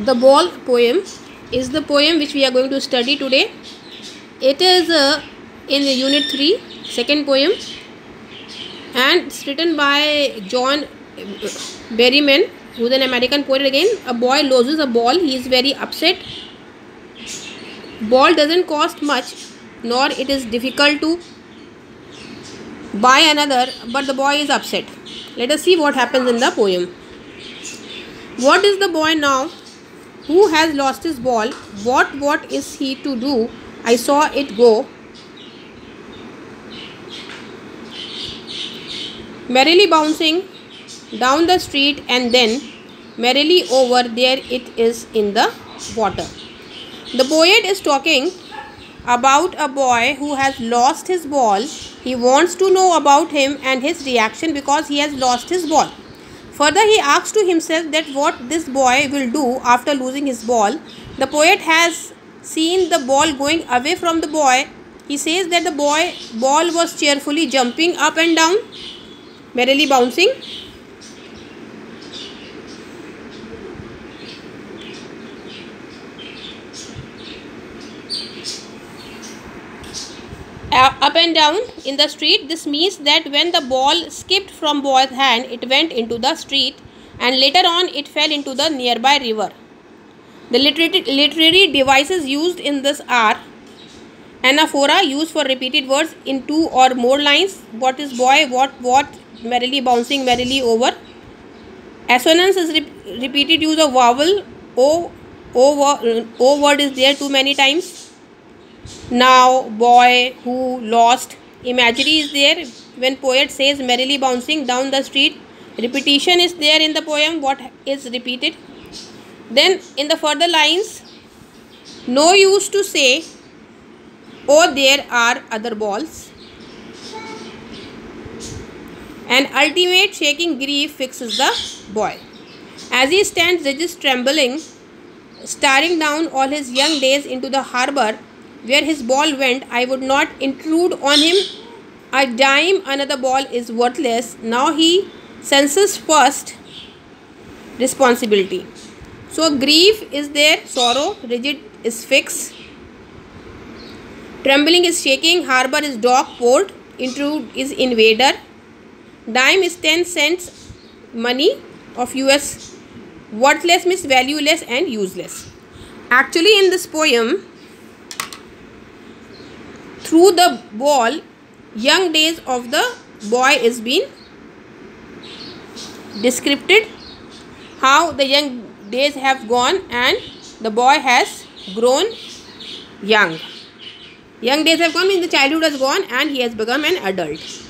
The Ball poem is the poem which we are going to study today. It is in Unit 3, second poem, and it's written by John Berryman, who is an American poet again. A boy loses a ball. He is very upset. Ball doesn't cost much, nor it is difficult to buy another, but the boy is upset. Let us see what happens in the poem. What is the boy now who has lost his ball? What is he to do? I saw it go. Merrily bouncing down the street, and then merrily over there it is in the water. The poet is talking about a boy who has lost his ball. He wants to know about him and his reaction because he has lost his ball. Further, he asks to himself that what this boy will do after losing his ball. The poet has seen the ball going away from the boy. He says that the ball was cheerfully jumping up and down, merrily bouncing. Up and down in the street. This means that when the ball skipped from boy's hand, it went into the street, and later on it fell into the nearby river. The literary devices used in this are anaphora, used for repeated words in two or more lines. What is boy? What? Merrily bouncing, merrily over. Assonance is repeated use of vowel. O word is there too many times. Now, boy, who, lost. Imagery is there when poet says merrily bouncing down the street. Repetition is there in the poem. What is repeated? Then in the further lines, no use to say, oh, there are other balls. An ultimate shaking grief fixes the boy. As he stands rigid, trembling, staring down all his young days into the harbour where his ball went, I would not intrude on him a dime. Another ball is worthless. Now he senses first responsibility. So grief is there, sorrow, rigid is fixed, trembling is shaking, harbour is dock, port, intrude is invader, dime is 10 cents money of US, worthless means valueless and useless. Actually, in this poem, through the ball, young days of the boy is being described, how the young days have gone and the boy has grown young. Young days have gone means the childhood has gone and he has become an adult.